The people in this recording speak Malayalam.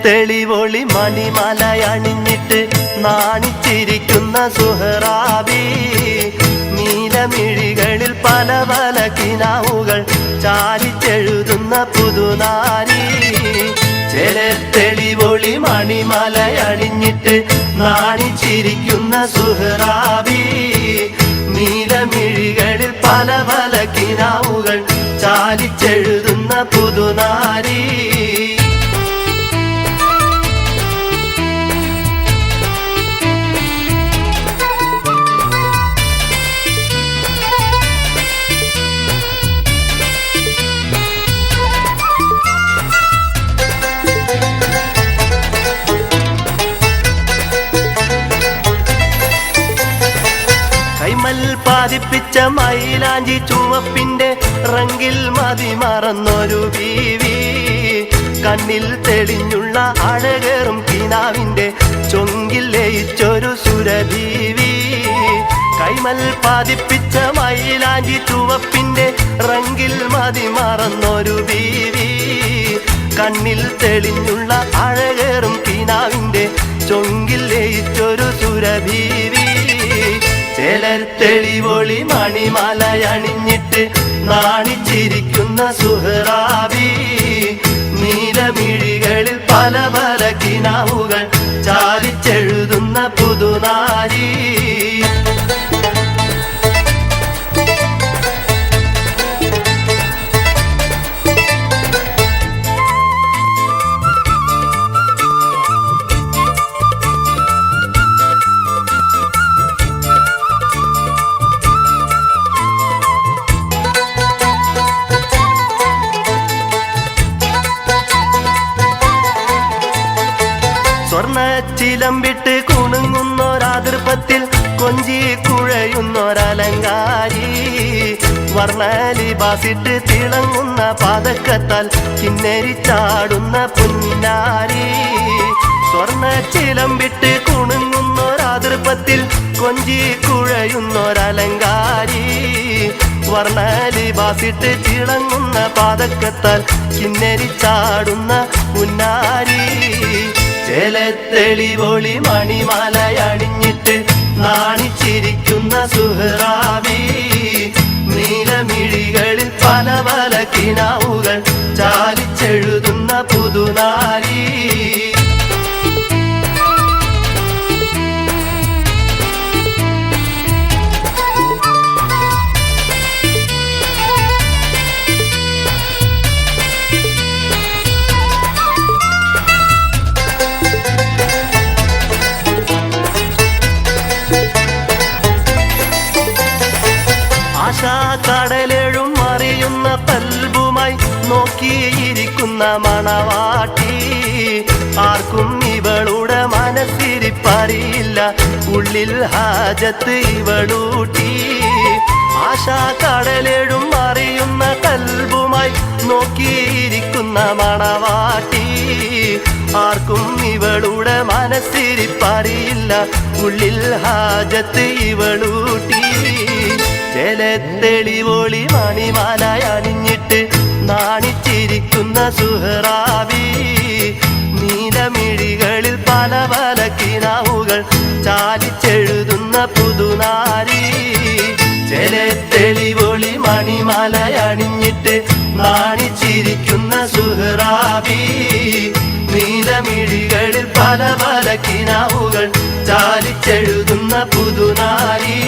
തെളിവൊളി മണിമലയണിഞ്ഞിട്ട് നാണിച്ചിരിക്കുന്ന സുഹറാബി, നീലമിഴികളിൽ പല പല കിനാവുകൾ ചാലിച്ചെഴുതുന്ന പുതുനാരി. തെളിവൊളി മണിമലയണിഞ്ഞിട്ട് നാണിച്ചിരിക്കുന്ന സുഹറാബി, നീലമിഴികളിൽ പല പല കിനാവുകൾ ചാലിച്ചെഴുതുന്ന പുതുനാരി. കൈമൽ പാതിപ്പിച്ച മൈലാഞ്ചി ചുവപ്പിന്റെ റങ്കിൽ മതി മറന്നൊരു ബീവി, കണ്ണിൽ തെളിഞ്ഞുള്ള അഴകേറും കിനാവിന്റെ ചൊങ്കിൽ ലയിച്ചൊരു സുരഭീവി. കൈമൽ പാതിപ്പിച്ച മൈലാഞ്ചി ചുവപ്പിന്റെ റങ്കിൽ മതി മറന്നൊരു ബീവി, കണ്ണിൽ തെളിഞ്ഞുള്ള അഴകേറും കിനാവിന്റെ ചൊങ്കിൽ ലയിച്ചൊരു സുരഭീവി. തെളിവൊളി മണിമലയണിഞ്ഞിട്ട് നാണിച്ചിരിക്കുന്ന സുഹറാബി, നീലമിഴികളിൽ പല പല കിനാവുകൾ ചാലിച്ചെഴുതുന്ന പുതുനാരി. സ്വർണ്ണച്ചിലമ്പിട്ട് കുണുങ്ങുന്നൊരാതിർപ്പത്തിൽ കൊഞ്ചി കുഴയുന്നൊരലങ്കാരി, വർണ്ണലിബാസിട്ട് തിളങ്ങുന്ന പാദക്കത്താൽ കിന്നരിച്ചാടുന്ന പുന്നാരി. സ്വർണ്ണച്ചിലമ്പിട്ട് കുണുങ്ങുന്നൊരാതിർപ്പത്തിൽ കൊഞ്ചി കുഴയുന്നൊരലങ്കാരി, വർണ്ണലിബാസിട്ട് തിളങ്ങുന്ന പാദക്കത്താൽ കിന്നരിച്ചാടുന്ന പുന്നാരി. തെളിവൊളി മണിമലയണിഞ്ഞിട്ട് നാണിച്ചിരിക്കുന്ന സുഹറാബി, നീലമിഴികളിൽ പല പല കിനാവുകൾ ചാലിച്ചെഴുതുന്ന പുതുനാരി. കടലെഴും അറിയുന്ന കൽബുമായി നോക്കിയിരിക്കുന്ന മണവാട്ടി, ആർക്കും ഇവളുടെ മനസ്സിരിപ്പറിയില്ല, ഉള്ളിൽ ഹാജത്ത് ഇവളൂട്ടി. ആശാ കടലെഴും അറിയുന്ന കൽബുമായി നോക്കിയിരിക്കുന്ന മണവാട്ടി, ആർക്കും ഇവളുടെ മനസ്സിരിപ്പറിയില്ല, ഉള്ളിൽ ഹാജത്ത് ഇവളൂട്ടി. തെളിവൊളി മണിമലയണിഞ്ഞിട്ട് നാണിച്ചിരിക്കുന്ന സുഹറാബി, നീലമിഴികളിൽ പല പല കിനാവുകൾ ചാലിച്ചെഴുതുന്ന പുതുനാരി. തെളിവൊളി മണിമലയണിഞ്ഞിട്ട് നാണിച്ചിരിക്കുന്ന സുഹറാബി, നീലമിഴികളിൽ പല പല കിനാവുകൾ ചാലിച്ചെഴുതുന്ന പുതുനാരി.